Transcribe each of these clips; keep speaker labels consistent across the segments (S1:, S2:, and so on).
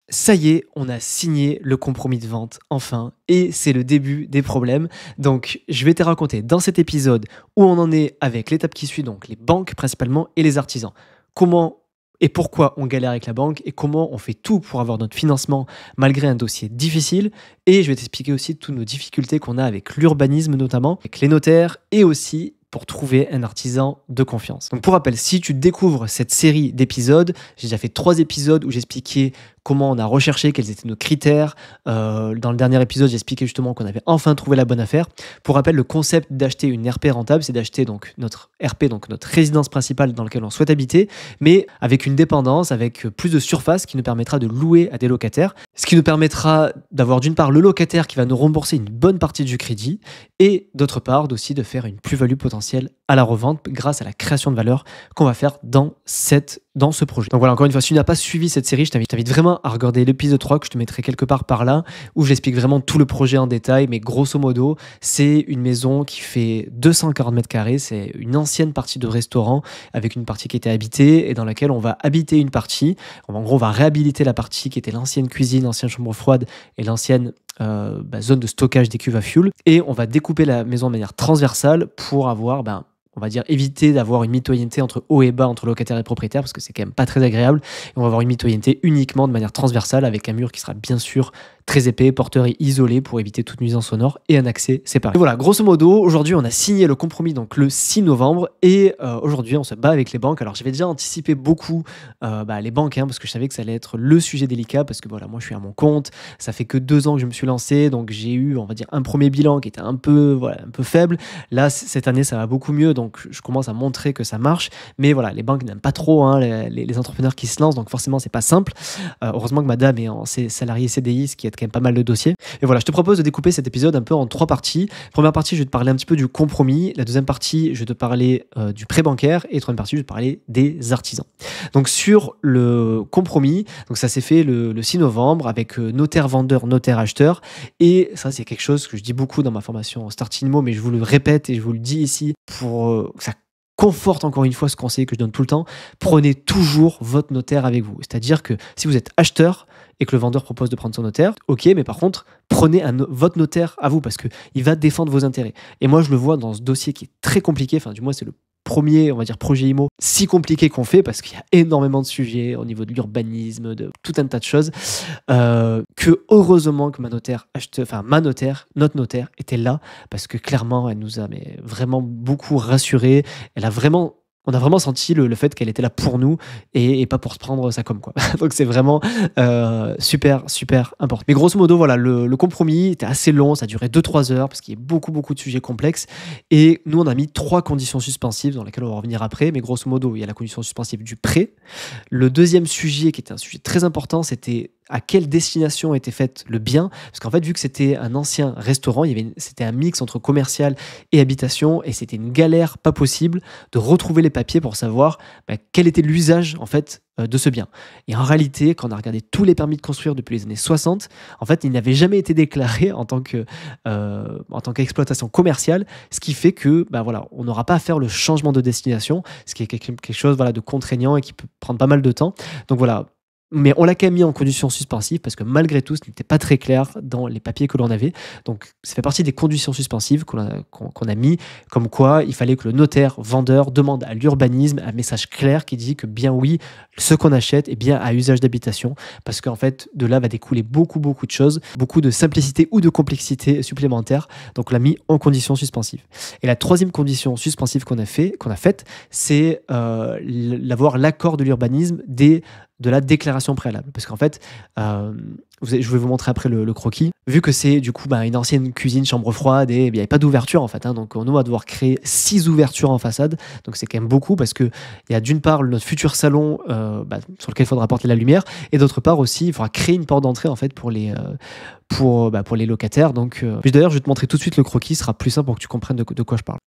S1: Ça y est, on a signé le compromis de vente, enfin, et c'est le début des problèmes. Donc, je vais te raconter dans cet épisode où on en est avec l'étape qui suit, donc les banques principalement et les artisans. Comment et pourquoi on galère avec la banque et comment on fait tout pour avoir notre financement malgré un dossier difficile. Et je vais t'expliquer aussi toutes nos difficultés qu'on a avec l'urbanisme notamment, avec les notaires et aussi pour trouver un artisan de confiance. Donc pour rappel, si tu découvres cette série d'épisodes, j'ai déjà fait 3 épisodes où j'expliquais comment on a recherché, quels étaient nos critères. Dans le dernier épisode, j'expliquais justement qu'on avait enfin trouvé la bonne affaire. Pour rappel, le concept d'acheter une RP rentable, c'est d'acheter donc notre RP, donc notre résidence principale dans laquelle on souhaite habiter, mais avec une dépendance, avec plus de surface qui nous permettra de louer à des locataires, ce qui nous permettra d'avoir d'une part le locataire qui va nous rembourser une bonne partie du crédit et d'autre part aussi de faire une plus-value potentielle à la revente grâce à la création de valeur qu'on va faire dans ce projet. Donc voilà, encore une fois, si tu n'as pas suivi cette série, je t'invite vraiment à regarder l'épisode 3 que je te mettrai quelque part par là, où j'explique vraiment tout le projet en détail, mais grosso modo, c'est une maison qui fait 240 mètres carrés, c'est une ancienne partie de restaurant avec une partie qui était habitée et dans laquelle on va habiter une partie. En gros, on va réhabiliter la partie qui était l'ancienne cuisine, l'ancienne chambre froide et l'ancienne zone de stockage des cuves à fuel. Et on va découper la maison de manière transversale pour avoir, on va dire, éviter d'avoir une mitoyenneté entre haut et bas, entre locataire et propriétaire, parce que c'est quand même pas très agréable. Et on va avoir une mitoyenneté uniquement de manière transversale avec un mur qui sera bien sûr très épais, porteur et isolé pour éviter toute nuisance sonore et un accès séparé. Et voilà, grosso modo, aujourd'hui, on a signé le compromis donc le 6 novembre et aujourd'hui, on se bat avec les banques. Alors, j'avais déjà anticipé beaucoup les banques parce que je savais que ça allait être le sujet délicat parce que voilà, moi, je suis à mon compte. Ça fait que 2 ans que je me suis lancé, donc j'ai eu, on va dire, un premier bilan qui était un peu faible. Là, cette année, ça va beaucoup mieux, donc je commence à montrer que ça marche. Mais voilà, les banques n'aiment pas trop les entrepreneurs qui se lancent, donc forcément, c'est pas simple. Heureusement que madame est en salarié CDI, ce qui aide quand même pas mal de dossiers. Et voilà, je te propose de découper cet épisode un peu en 3 parties. Première partie, je vais te parler un petit peu du compromis. La deuxième partie, je vais te parler du prêt bancaire. Et la troisième partie, je vais te parler des artisans. Donc sur le compromis, donc ça s'est fait le 6 novembre avec notaire vendeur, notaire acheteur. Et ça, c'est quelque chose que je dis beaucoup dans ma formation Start InMo, mais je vous le répète et je vous le dis ici pour que ça conforte encore une fois ce conseil que je donne tout le temps. Prenez toujours votre notaire avec vous. C'est-à-dire que si vous êtes acheteur et que le vendeur propose de prendre son notaire, ok, mais par contre, prenez votre notaire à vous parce qu'il va défendre vos intérêts. Et moi, je le vois dans ce dossier qui est très compliqué, enfin du moins c'est le premier, on va dire, projet IMO si compliqué qu'on fait parce qu'il y a énormément de sujets au niveau de l'urbanisme, de tout un tas de choses, que heureusement que notre notaire était là parce que clairement, elle nous a vraiment beaucoup rassurés. On a vraiment senti le fait qu'elle était là pour nous et pas pour se prendre ça comme quoi. Donc c'est vraiment super important. Mais grosso modo, voilà, le compromis était assez long, ça a duré 2-3 heures parce qu'il y a beaucoup de sujets complexes. Et nous, on a mis 3 conditions suspensives dans lesquelles on va revenir après. Mais grosso modo, il y a la condition suspensive du prêt. Le deuxième sujet, qui était un sujet très important, c'était à quelle destination était faite le bien. Parce qu'en fait, vu que c'était un ancien restaurant, c'était un mix entre commercial et habitation et c'était une galère pas possible de retrouver les papiers pour savoir quel était l'usage en fait de ce bien. Et en réalité, quand on a regardé tous les permis de construire depuis les années 60, en fait, ils n'avaient jamais été déclarés en tant qu'exploitation commerciale, ce qui fait que on n'aura pas à faire le changement de destination, ce qui est quelque chose de contraignant et qui peut prendre pas mal de temps. Donc voilà. Mais on l'a quand même mis en condition suspensive parce que malgré tout, ce n'était pas très clair dans les papiers que l'on avait. Donc, ça fait partie des conditions suspensives qu'on a mis, comme quoi il fallait que le notaire vendeur demande à l'urbanisme un message clair qui dit que bien oui, ce qu'on achète est bien à usage d'habitation parce qu'en fait, de là va découler beaucoup de choses, beaucoup de simplicité ou de complexité supplémentaire. Donc, on l'a mis en condition suspensive. Et la troisième condition suspensive qu'on a faite, c'est l'avoir l'accord de l'urbanisme de la déclaration préalable. Parce qu'en fait, je vais vous montrer après le croquis. Vu que c'est du coup une ancienne cuisine, chambre froide et il n'y avait pas d'ouverture en fait. Donc nous, on va devoir créer 6 ouvertures en façade. Donc c'est quand même beaucoup parce qu'il y a d'une part notre futur salon sur lequel il faudra apporter la lumière et d'autre part aussi, il faudra créer une porte d'entrée en fait pour les locataires. Donc, puis d'ailleurs, je vais te montrer tout de suite le croquis, ce sera plus simple pour que tu comprennes de quoi je parle.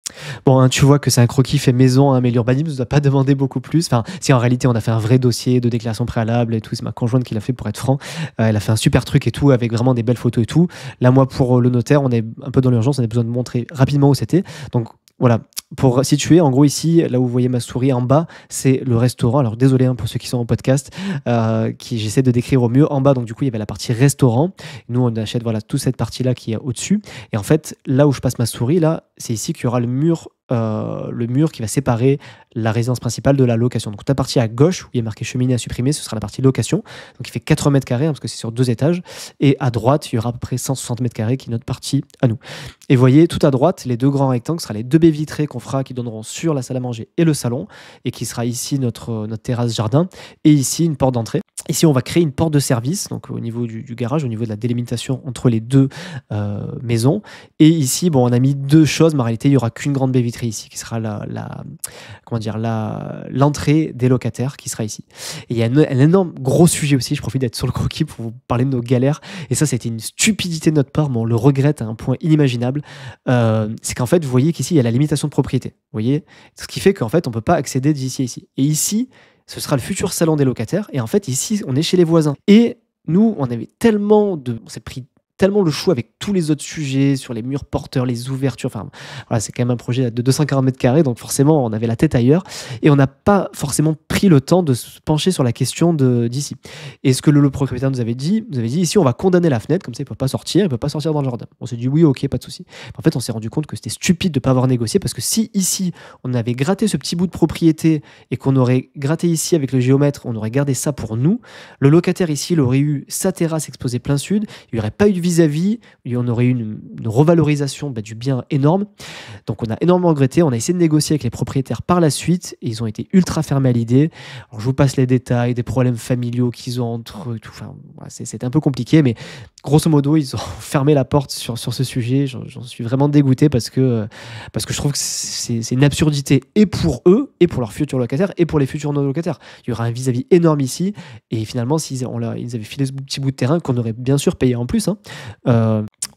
S1: Bon, tu vois que c'est un croquis fait maison, mais l'urbanisme ne nous a pas demandé beaucoup plus. Enfin, si en réalité, on a fait un vrai dossier de déclaration préalable et tout, c'est ma conjointe qui l'a fait pour être franc. Elle a fait un super truc et tout, avec vraiment des belles photos et tout. Là, moi, pour le notaire, on est un peu dans l'urgence, on a besoin de montrer rapidement où c'était. Donc, voilà, pour situer, en gros ici, là où vous voyez ma souris en bas, c'est le restaurant. Alors désolé pour ceux qui sont en podcast, qui j'essaie de décrire au mieux. En bas, donc du coup, il y avait la partie restaurant. Nous, on achète voilà toute cette partie-là qui est au-dessus. Et en fait, là où je passe ma souris, là, c'est ici qu'il y aura le mur qui va séparer la résidence principale de la location. Donc la partie à gauche où il y a marqué cheminée à supprimer, ce sera la partie location. Donc il fait 80 mètres carrés parce que c'est sur 2 étages. Et à droite, il y aura à peu près 160 mètres carrés qui est notre partie à nous. Et vous voyez, tout à droite, les 2 grands rectangles, ce sera les 2 baies vitrées qu'on fera qui donneront sur la salle à manger et le salon et qui sera ici notre terrasse jardin et ici une porte d'entrée. Ici, on va créer une porte de service, donc au niveau du garage, au niveau de la délimitation entre les 2 maisons. Et ici, bon, on a mis 2 choses, mais en réalité, il n'y aura qu'une grande baie vitrée ici, qui sera l'entrée des locataires, qui sera ici. Et il y a un énorme gros sujet aussi, je profite d'être sur le croquis pour vous parler de nos galères. Et ça, c'était une stupidité de notre part, mais on le regrette à un point inimaginable. C'est qu'en fait, vous voyez qu'ici, il y a la limitation de propriété. Vous voyez, ce qui fait qu'en fait, on ne peut pas accéder d'ici à ici. Et ici, ce sera le futur salon des locataires. Et en fait, ici, on est chez les voisins. Et nous, on avait on s'est pris tellement le chou avec tous les autres sujets sur les murs porteurs, les ouvertures. Enfin, voilà, c'est quand même un projet de 240 mètres carrés, donc forcément, on avait la tête ailleurs. Et on n'a pas forcément pris le temps de se pencher sur la question d'ici. Et ce que le propriétaire nous avait dit, ici, on va condamner la fenêtre, comme ça, il ne peut pas sortir, dans le jardin. On s'est dit oui, ok, pas de souci. En fait, on s'est rendu compte que c'était stupide de ne pas avoir négocié, parce que si ici, on avait gratté ce petit bout de propriété et qu'on aurait gratté ici avec le géomètre, on aurait gardé ça pour nous, le locataire ici, il aurait eu sa terrasse exposée plein sud, il n'y aurait pas eu de vis-à-vis, on aurait eu une revalorisation du bien énorme. Donc on a énormément regretté, on a essayé de négocier avec les propriétaires par la suite et ils ont été ultra fermés à l'idée. Alors je vous passe les détails, des problèmes familiaux qu'ils ont entre eux, enfin, voilà, c'était un peu compliqué, mais grosso modo ils ont fermé la porte sur ce sujet. J'en suis vraiment dégoûté parce que je trouve que c'est une absurdité et pour eux, et pour leurs futurs locataires, et pour les futurs non-locataires. Il y aura un vis-à-vis énorme ici, et finalement ils avaient filé ce petit bout de terrain qu'on aurait bien sûr payé en plus, hein.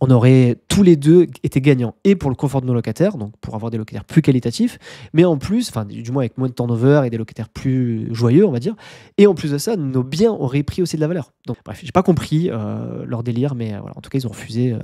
S1: On aurait tous les deux été gagnants et pour le confort de nos locataires, donc pour avoir des locataires plus qualitatifs, mais en plus, enfin du moins avec moins de turnover et des locataires plus joyeux, on va dire, et en plus de ça, nos biens auraient pris aussi de la valeur. Donc bref, j'ai pas compris leur délire, mais voilà, en tout cas ils ont refusé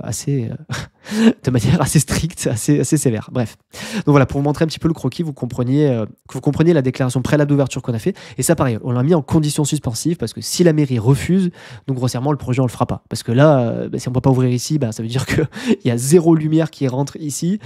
S1: de manière assez stricte, assez sévère. Bref, donc voilà, pour vous montrer un petit peu le croquis, que vous compreniez la déclaration préalable d'ouverture qu'on a fait, et ça pareil, on l'a mis en condition suspensive parce que si la mairie refuse, donc grossièrement le projet on le fera pas, parce que là, si on peut pas ouvrir ici, ça veut dire qu'il y a 0 lumière qui rentre ici,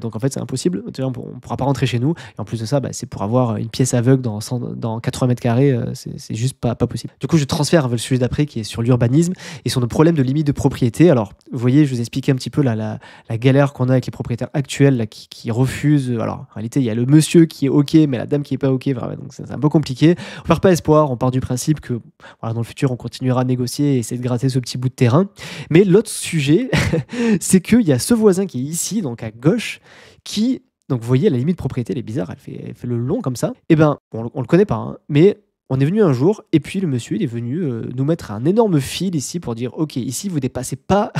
S1: donc en fait c'est impossible, on pourra pas rentrer chez nous, et en plus de ça, c'est pour avoir une pièce aveugle dans 80 mètres carrés, c'est juste pas possible. Du coup, je transfère le sujet d'après qui est sur l'urbanisme et sur nos problèmes de limite de propriété. Alors, vous voyez, je vous ai expliqué un petit peu la galère qu'on a avec les propriétaires actuels là, qui refusent. Alors, en réalité, il y a le monsieur qui est OK, mais la dame qui est pas OK, vraiment, donc c'est un peu compliqué. On perd pas espoir, on part du principe que voilà, dans le futur, on continuera à négocier et essayer de gratter ce petit bout de terrain. Mais l'autre sujet, c'est qu'il y a ce voisin qui est ici, donc à gauche, qui... Donc vous voyez, la limite de propriété, elle est bizarre, elle fait le long comme ça. Eh ben, on le connaît pas, hein, mais on est venu un jour, et puis le monsieur, il est venu nous mettre un énorme fil ici pour dire, ok, ici, vous dépassez pas,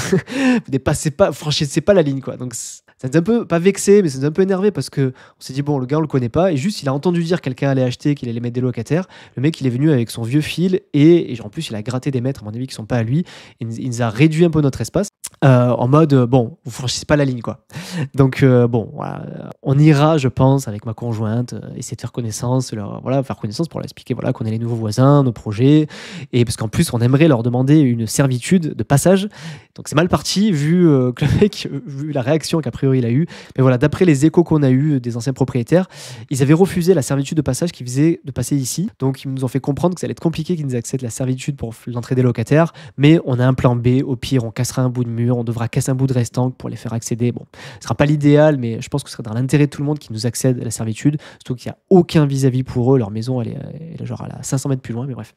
S1: franchissez pas la ligne, quoi. Donc ça nous a un peu, pas vexé, mais ça nous a un peu énervé parce que on s'est dit, bon, le gars, on le connaît pas, et juste, il a entendu dire que quelqu'un allait acheter, qu'il allait mettre des locataires. Le mec, il est venu avec son vieux fil, et en plus, il a gratté des mètres, à mon avis, qui sont pas à lui. Il nous a réduit un peu notre espace. En mode, bon, vous franchissez pas la ligne, quoi. Donc, bon, voilà, on ira, je pense, avec ma conjointe, essayer de faire connaissance, faire connaissance pour leur expliquer voilà, qu'on est les nouveaux voisins, nos projets, et parce qu'en plus, on aimerait leur demander une servitude de passage. Donc, c'est mal parti, vu que le mec, vu la réaction qu'a priori il a eu. Mais voilà, d'après les échos qu'on a eu des anciens propriétaires, ils avaient refusé la servitude de passage qui faisait de passer ici. Donc, ils nous ont fait comprendre que ça allait être compliqué qu'ils nous acceptent la servitude pour l'entrée des locataires, mais on a un plan B. Au pire, on cassera un bout de mur, on devra casser un bout de restant pour les faire accéder. Bon, ce sera pas l'idéal, mais je pense que ce serait dans l'intérêt de tout le monde qui nous accède à la servitude, surtout qu'il n'y a aucun vis-à-vis pour eux. Leur maison, elle est genre à 500 mètres plus loin, mais bref.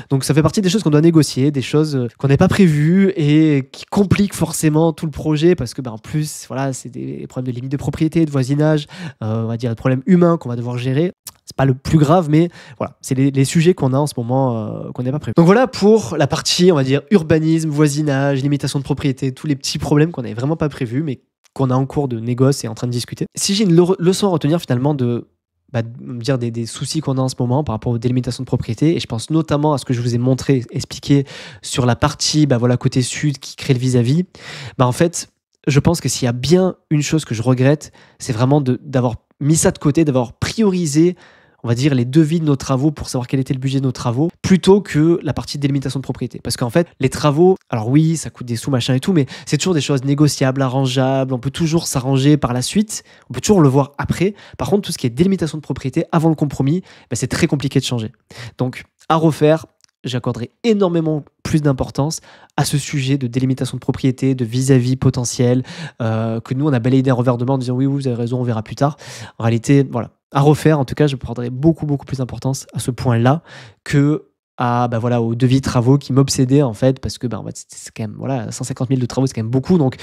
S1: Donc ça fait partie des choses qu'on doit négocier, des choses qu'on n'avait pas prévues et qui compliquent forcément tout le projet parce que en plus, voilà, c'est des problèmes de limite de propriété, de voisinage, on va dire des problèmes humains qu'on va devoir gérer. C'est pas le plus grave, mais voilà, c'est les sujets qu'on a en ce moment qu'on n'a pas prévu. Donc voilà pour la partie, on va dire, urbanisme, voisinage, limitation de propriété, tous les petits problèmes qu'on n'avait vraiment pas prévus, mais qu'on a en cours de négoce et en train de discuter. Si j'ai une leçon à retenir finalement de me dire des soucis qu'on a en ce moment par rapport aux délimitations de propriété, et je pense notamment à ce que je vous ai montré, expliqué sur la partie côté sud qui crée le vis-à-vis, en fait, je pense que s'il y a bien une chose que je regrette, c'est vraiment d'avoir mis ça de côté, d'avoir priorisé, on va dire, les devis de nos travaux pour savoir quel était le budget de nos travaux, plutôt que la partie délimitation de propriété. Parce qu'en fait, les travaux, alors oui, ça coûte des sous, machin et tout, mais c'est toujours des choses négociables, arrangeables, on peut toujours s'arranger par la suite, on peut toujours le voir après. Par contre, tout ce qui est délimitation de propriété, avant le compromis, ben, c'est très compliqué de changer. Donc, à refaire, j'accorderai énormément plus d'importance à ce sujet de délimitation de propriété, de vis-à-vis potentiel, que nous, on a balayé d'un revers de main en disant oui, vous avez raison, on verra plus tard. En réalité, voilà, à refaire, en tout cas, je prendrai beaucoup, beaucoup plus d'importance à ce point-là que voilà, aux devis travaux qui m'obsédaient, en fait, parce que en fait, c'est quand même, voilà, 150 000 de travaux, c'est quand même beaucoup. Donc,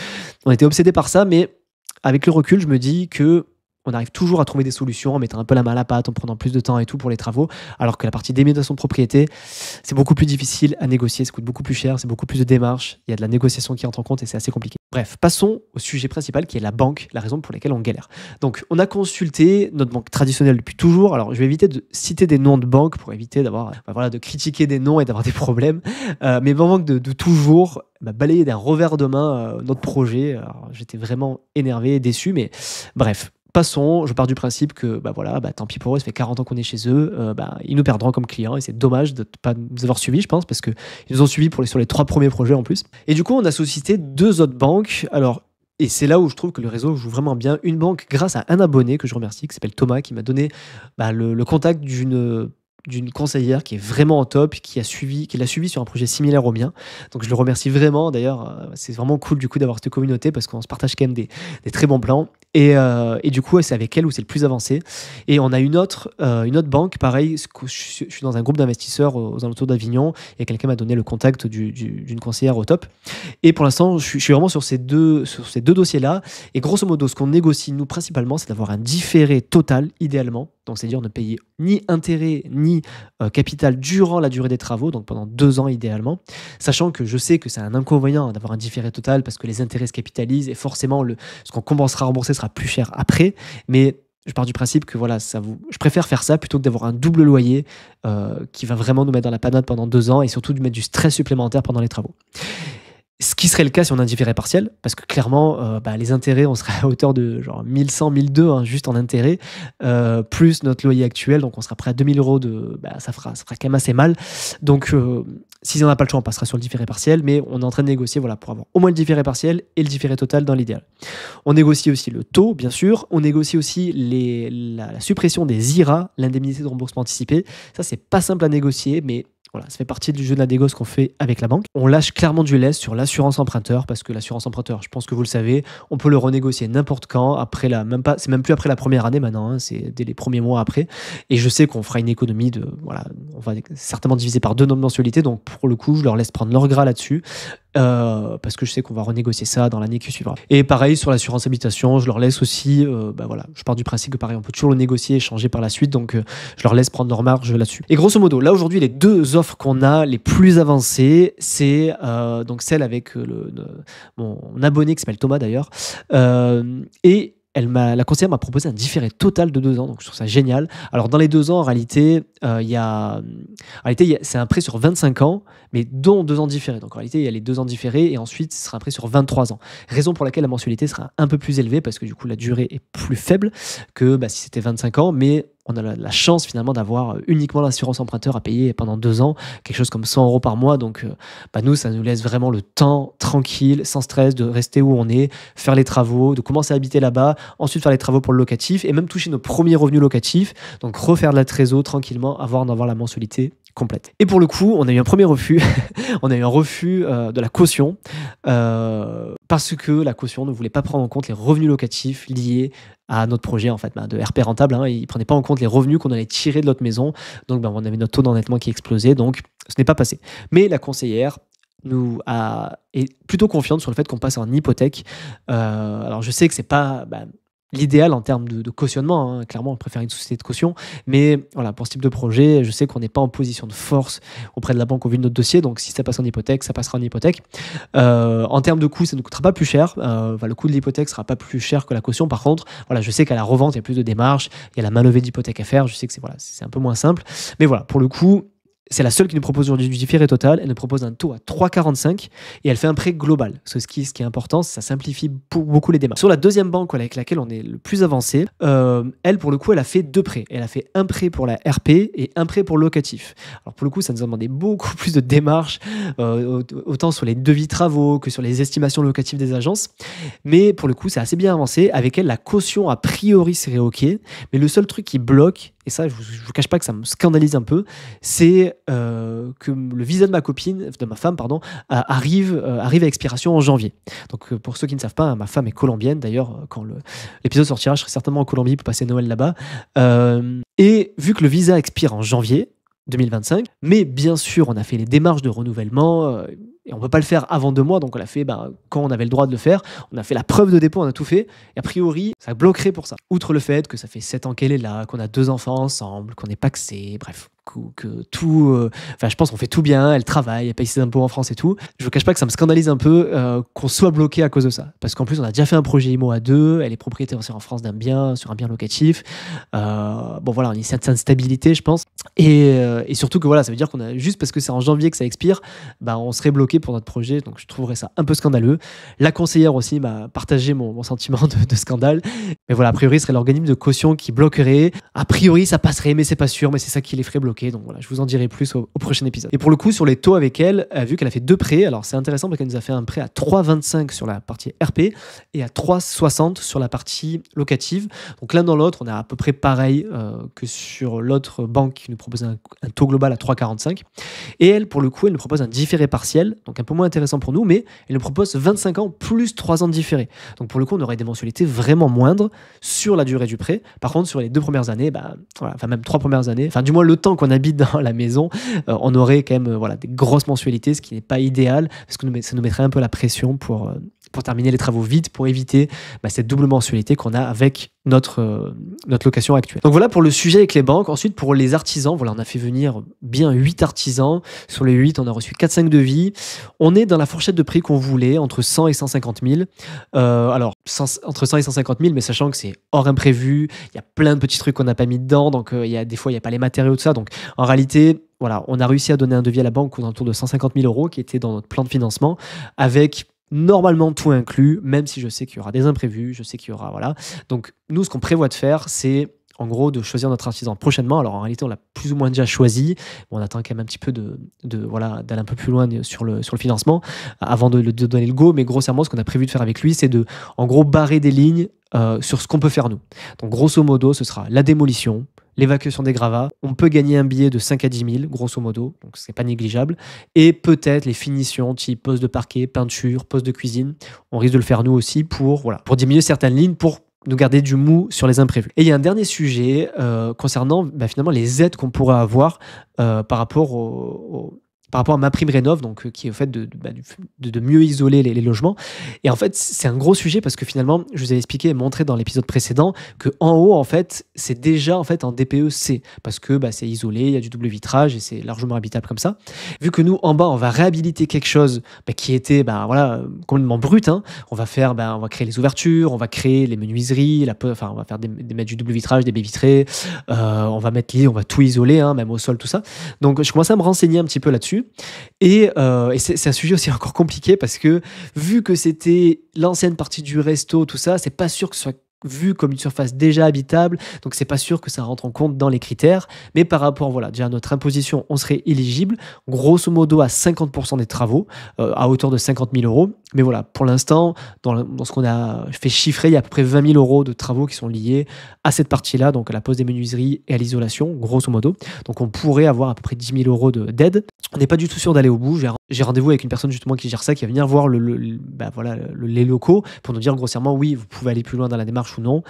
S1: on était obsédés par ça, mais avec le recul, je me dis que on arrive toujours à trouver des solutions en mettant un peu la main à la pâte, en prenant plus de temps et tout pour les travaux, alors que la partie délimitation de propriété, c'est beaucoup plus difficile à négocier, ça coûte beaucoup plus cher, c'est beaucoup plus de démarches, il y a de la négociation qui entre en compte et c'est assez compliqué. Bref, passons au sujet principal qui est la banque, la raison pour laquelle on galère. Donc, on a consulté notre banque traditionnelle depuis toujours. Alors, je vais éviter de citer des noms de banques pour éviter d'avoir, voilà, de critiquer des noms et d'avoir des problèmes. Mais ma banque de toujours m'a balayé d'un revers de main notre projet. Alors, j'étais vraiment énervé et déçu, mais bref. Passons, je pars du principe que voilà, tant pis pour eux, ça fait 40 ans qu'on est chez eux, ils nous perdront comme clients et c'est dommage de ne pas nous avoir suivis, je pense, parce qu'ils nous ont suivis sur les 3 premiers projets en plus. Et du coup, on a sollicité 2 autres banques. Alors, et c'est là où je trouve que le réseau joue vraiment bien. Une banque, grâce à un abonné que je remercie, qui s'appelle Thomas, qui m'a donné le contact d'une conseillère qui est vraiment en top, qui l'a suivi sur un projet similaire au mien. Donc je le remercie vraiment. D'ailleurs, c'est vraiment cool du coup d'avoir cette communauté parce qu'on se partage quand même des très bons plans. Et du coup, c'est avec elle où c'est le plus avancé. Et on a une autre banque, pareil, je suis dans un groupe d'investisseurs aux alentours d'Avignon et quelqu'un m'a donné le contact d'une conseillère au top. Et pour l'instant, je suis vraiment sur ces deux dossiers-là. Et grosso modo, ce qu'on négocie, nous, principalement, c'est d'avoir un différé total, idéalement. Donc, c'est-à-dire ne payer ni intérêt ni capital durant la durée des travaux, donc pendant 2 ans idéalement. Sachant que je sais que c'est un inconvénient d'avoir un différé total parce que les intérêts se capitalisent et forcément, ce qu'on commencera à rembourser sera plus cher après. Mais je pars du principe que voilà, je préfère faire ça plutôt que d'avoir un double loyer qui va vraiment nous mettre dans la panade pendant 2 ans et surtout de mettre du stress supplémentaire pendant les travaux. Ce qui serait le cas si on a un différé partiel, parce que clairement, les intérêts, on serait à hauteur de genre 1100, 1200 hein, juste en intérêt, plus notre loyer actuel, donc on sera prêt à 2000 euros ça fera quand même assez mal. Donc, si on n'a pas le choix, on passera sur le différé partiel, mais on est en train de négocier pour avoir au moins le différé partiel et le différé total dans l'idéal. On négocie aussi le taux, bien sûr. On négocie aussi la suppression des IRA, l'indemnité de remboursement anticipé. Ça, c'est pas simple à négocier, mais voilà, ça fait partie du jeu de la négoce qu'on fait avec la banque. On lâche clairement du lest sur l'assurance emprunteur parce que l'assurance emprunteur, je pense que vous le savez, on peut le renégocier n'importe quand. C'est même plus après la première année maintenant, hein, c'est dès les premiers mois après. Et je sais qu'on fera une économie on va certainement diviser par 2 notre mensualité. Donc pour le coup, je leur laisse prendre leur gras là-dessus. Parce que je sais qu'on va renégocier ça dans l'année qui suivra. Et pareil sur l'assurance habitation, je leur laisse aussi, je pars du principe que pareil, on peut toujours le négocier et changer par la suite, donc je leur laisse prendre leur marge là-dessus. Et grosso modo, là aujourd'hui, les 2 offres qu'on a les plus avancées, c'est donc celle avec mon abonné qui s'appelle Thomas d'ailleurs, et la conseillère m'a proposé un différé total de 2 ans, donc je trouve ça génial. Alors dans les 2 ans, en réalité, c'est un prêt sur 25 ans, mais dont 2 ans différés. Donc en réalité, il y a les 2 ans différés et ensuite, ce sera un prêt sur 23 ans. Raison pour laquelle la mensualité sera un peu plus élevée parce que du coup, la durée est plus faible que si c'était 25 ans, mais on a la chance finalement d'avoir uniquement l'assurance emprunteur à payer pendant 2 ans, quelque chose comme 100 € par mois. Donc nous, ça nous laisse vraiment le temps tranquille, sans stress, de rester où on est, faire les travaux, de commencer à habiter là-bas, ensuite faire les travaux pour le locatif et même toucher nos premiers revenus locatifs. Donc refaire de la trésor tranquillement, avant d'avoir la mensualité complète. Et pour le coup, on a eu un premier refus. On a eu un refus de la caution parce que la caution ne voulait pas prendre en compte les revenus locatifs liés à notre projet en fait, de RP rentable. Hein. Il ne prenait pas en compte les revenus qu'on allait tirer de notre maison. Donc on avait notre taux d'endettement qui explosait. Donc ce n'est pas passé. Mais la conseillère est plutôt confiante sur le fait qu'on passe en hypothèque. Alors je sais que c'est pas l'idéal en termes de cautionnement, hein. Clairement on préfère une société de caution, mais voilà, pour ce type de projet, je sais qu'on n'est pas en position de force auprès de la banque au vu de notre dossier, donc si ça passe en hypothèque, ça passera en hypothèque. En termes de coût, ça ne nous coûtera pas plus cher, le coût de l'hypothèque sera pas plus cher que la caution. Par contre, voilà, je sais qu'à la revente il y a plus de démarches, il y a la manlevée d'hypothèque à faire, je sais que c'est un peu moins simple, mais voilà, pour le coup, c'est la seule qui nous propose aujourd'hui du différé total. Elle nous propose un taux à 3,45 et elle fait un prêt global. Ce qui est important, ça simplifie beaucoup les démarches. Sur la deuxième banque avec laquelle on est le plus avancé, elle, pour le coup, elle a fait 2 prêts. Elle a fait un prêt pour la RP et un prêt pour le locatif. Alors pour le coup, ça nous a demandé beaucoup plus de démarches, autant sur les devis travaux que sur les estimations locatives des agences. Mais pour le coup, c'est assez bien avancé. Avec elle, la caution, a priori, serait OK. Mais le seul truc qui bloque, et ça, je ne vous cache pas que ça me scandalise un peu, c'est que le visa de ma femme, arrive à expiration en janvier. Donc pour ceux qui ne savent pas, ma femme est colombienne. D'ailleurs, quand l'épisode sortira, je serai certainement en Colombie pour passer Noël là-bas. Et vu que le visa expire en janvier 2025, mais bien sûr, on a fait les démarches de renouvellement et on ne peut pas le faire avant 2 mois, donc on l'a fait quand on avait le droit de le faire. On a fait la preuve de dépôt, on a tout fait, et a priori, ça bloquerait pour ça. Outre le fait que ça fait 7 ans qu'elle est là, qu'on a 2 enfants ensemble, qu'on est pacsé, bref, que tout... je pense qu'on fait tout bien, elle travaille, elle paye ses impôts en France et tout. Je ne vous cache pas que ça me scandalise un peu qu'on soit bloqué à cause de ça. Parce qu'en plus, on a déjà fait un projet IMO à 2, elle est propriétaire aussi en France d'un bien, sur un bien locatif. On a une certaine stabilité, je pense. Et surtout que ça veut dire qu'on a, juste parce que c'est en janvier que ça expire, on serait bloqué pour notre projet. Donc je trouverais ça un peu scandaleux. La conseillère aussi m'a partagé mon sentiment de scandale. Mais voilà, a priori, ce serait l'organisme de caution qui bloquerait. A priori, ça passerait, mais c'est pas sûr, mais c'est ça qui les ferait bloquer. Donc voilà, je vous en dirai plus au prochain épisode. Et pour le coup, sur les taux avec elle, vu qu'elle a fait 2 prêts, alors c'est intéressant parce qu'elle nous a fait un prêt à 3,25 sur la partie RP et à 3,60 sur la partie locative. Donc l'un dans l'autre, on est à peu près pareil que sur l'autre banque qui nous propose un taux global à 3,45. Et elle, pour le coup, elle nous propose un différé partiel, donc un peu moins intéressant pour nous, mais elle nous propose 25 ans plus 3 ans de différé. Donc pour le coup, on aurait des mensualités vraiment moindres sur la durée du prêt. Par contre, sur les 2 premières années, même 3 premières années, du moins le temps qu'on habite dans la maison, on aurait quand même des grosses mensualités, ce qui n'est pas idéal, parce que ça nous mettrait un peu la pression pour terminer les travaux vite, pour éviter cette double mensualité qu'on a avec notre location actuelle. Donc voilà pour le sujet avec les banques. Ensuite, pour les artisans, on a fait venir bien 8 artisans. Sur les 8, on a reçu 4-5 devis. On est dans la fourchette de prix qu'on voulait, entre 100 et 150 000. Entre 100 et 150 000, mais sachant que c'est hors imprévu, il y a plein de petits trucs qu'on n'a pas mis dedans, donc des fois, il n'y a pas les matériaux, tout ça. Donc en réalité, on a réussi à donner un devis à la banque autour de 150 000 € qui était dans notre plan de financement, avec normalement tout inclus, même si je sais qu'il y aura des imprévus, je sais qu'il y aura... Donc nous, ce qu'on prévoit de faire, c'est en gros de choisir notre artisan prochainement. Alors en réalité, on l'a plus ou moins déjà choisi. On attend quand même un petit peu d'aller un peu plus loin sur le financement avant de donner le go. Mais grossièrement, ce qu'on a prévu de faire avec lui, c'est de, en gros, barrer des lignes sur ce qu'on peut faire nous. Donc grosso modo, ce sera la démolition, l'évacuation des gravats. On peut gagner un billet de 5 à 10 000, grosso modo, donc c'est pas négligeable. Et peut-être les finitions, type poste de parquet, peinture, poste de cuisine. On risque de le faire nous aussi pour diminuer certaines lignes, pour nous garder du mou sur les imprévus. Et il y a un dernier sujet concernant finalement les aides qu'on pourrait avoir par rapport à MaPrimeRénov', donc qui est au fait de mieux isoler les logements. Et en fait, c'est un gros sujet parce que finalement, je vous ai expliqué et montré dans l'épisode précédent que en haut, en fait, c'est déjà en DPE-C parce que c'est isolé, il y a du double vitrage et c'est largement habitable comme ça. Vu que nous, en bas, on va réhabiliter quelque chose qui était complètement brut, hein. On va créer les ouvertures, on va créer les menuiseries, on va faire mettre du double vitrage, des baies vitrées, on va mettre on va tout isoler, hein, même au sol, tout ça. Donc, je commençais à me renseigner un petit peu là-dessus. Et c'est un sujet aussi encore compliqué parce que vu que c'était l'ancienne partie du resto, tout ça, c'est pas sûr que ce soit vu comme une surface déjà habitable, donc c'est pas sûr que ça rentre en compte dans les critères, mais par rapport déjà à notre imposition, on serait éligible grosso modo à 50% des travaux à hauteur de 50 000 €, mais voilà, pour l'instant dans ce qu'on a fait chiffrer, il y a à peu près 20 000 € de travaux qui sont liés à cette partie-là, donc à la pose des menuiseries et à l'isolation, grosso modo. Donc on pourrait avoir à peu près 10 000 € d'aide. On n'est pas du tout sûr d'aller au bout. J'ai rendez-vous avec une personne justement qui gère ça, qui va venir voir les locaux pour nous dire grossièrement oui, vous pouvez aller plus loin dans la démarche ou non.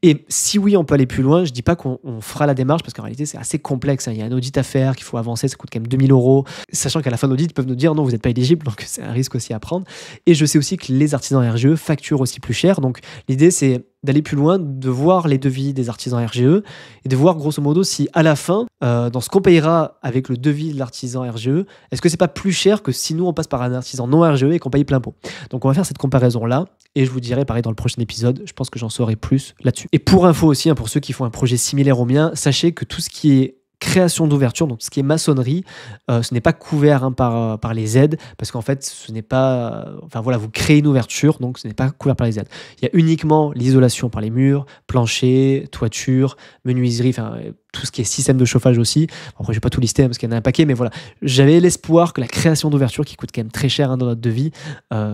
S1: Et si oui, on peut aller plus loin, je dis pas qu'on fera la démarche parce qu'en réalité c'est assez complexe, hein. Il y a un audit à faire, qu'il faut avancer, ça coûte quand même 2 000 €, sachant qu'à la fin de l'audit, ils peuvent nous dire non, vous n'êtes pas éligible, donc c'est un risque aussi à prendre. Et je sais aussi que les artisans RGE facturent aussi plus cher, donc l'idée c'est d'aller plus loin, de voir les devis des artisans RGE et de voir grosso modo si à la fin, dans ce qu'on payera avec le devis de l'artisan RGE, est-ce que c'est pas plus cher que si nous on passe par un artisan non RGE et qu'on paye plein pot. Donc on va faire cette comparaison-là et je vous dirai pareil dans le prochain épisode, je pense que j'en saurai plus là-dessus. Et pour info aussi, hein, pour ceux qui font un projet similaire au mien, sachez que tout ce qui est création d'ouverture, donc ce qui est maçonnerie, ce n'est pas couvert hein, par les aides, parce qu'en fait, ce n'est pas... Enfin voilà, vous créez une ouverture, donc ce n'est pas couvert par les aides. Il y a uniquement l'isolation par les murs, plancher, toiture, menuiserie, enfin tout ce qui est système de chauffage aussi. Après, je vais pas tout lister hein, parce qu'il y en a un paquet, mais voilà. J'avais l'espoir que la création d'ouverture, qui coûte quand même très cher hein, dans notre devis,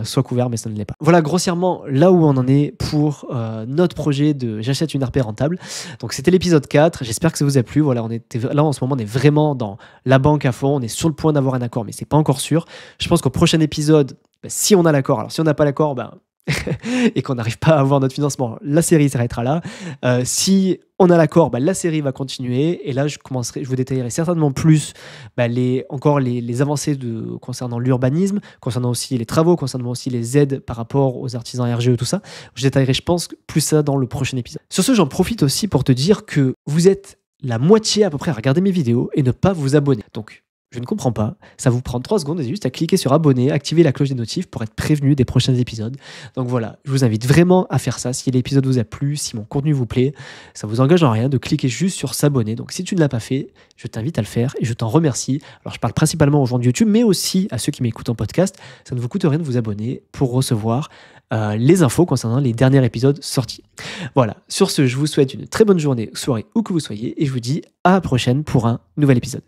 S1: soit couvert, mais ça ne l'est pas. Voilà grossièrement là où on en est pour notre projet de j'achète une RP rentable. Donc c'était l'épisode 4, j'espère que ça vous a plu. Voilà, là en ce moment on est vraiment dans la banque à fond, on est sur le point d'avoir un accord, mais c'est pas encore sûr. Je pense qu'au prochain épisode, si on a l'accord, alors si on n'a pas l'accord, et qu'on n'arrive pas à avoir notre financement, la série s'arrêtera là. Si on a l'accord, la série va continuer. Et là, je vous détaillerai certainement plus les avancées concernant l'urbanisme, concernant aussi les travaux, concernant aussi les aides par rapport aux artisans RGE, tout ça. Je détaillerai, je pense, plus ça dans le prochain épisode. Sur ce, j'en profite aussi pour te dire que vous êtes la moitié à peu près à regarder mes vidéos et ne pas vous abonner. Donc, je ne comprends pas. Ça vous prend 3 secondes, et juste à cliquer sur abonner, activer la cloche des notifs pour être prévenu des prochains épisodes. Donc voilà, je vous invite vraiment à faire ça. Si l'épisode vous a plu, si mon contenu vous plaît, ça vous engage en rien de cliquer juste sur s'abonner. Donc si tu ne l'as pas fait, je t'invite à le faire et je t'en remercie. Alors je parle principalement aux gens de YouTube, mais aussi à ceux qui m'écoutent en podcast. Ça ne vous coûte rien de vous abonner pour recevoir les infos concernant les derniers épisodes sortis. Voilà, sur ce, je vous souhaite une très bonne journée, soirée, où que vous soyez, et je vous dis à la prochaine pour un nouvel épisode.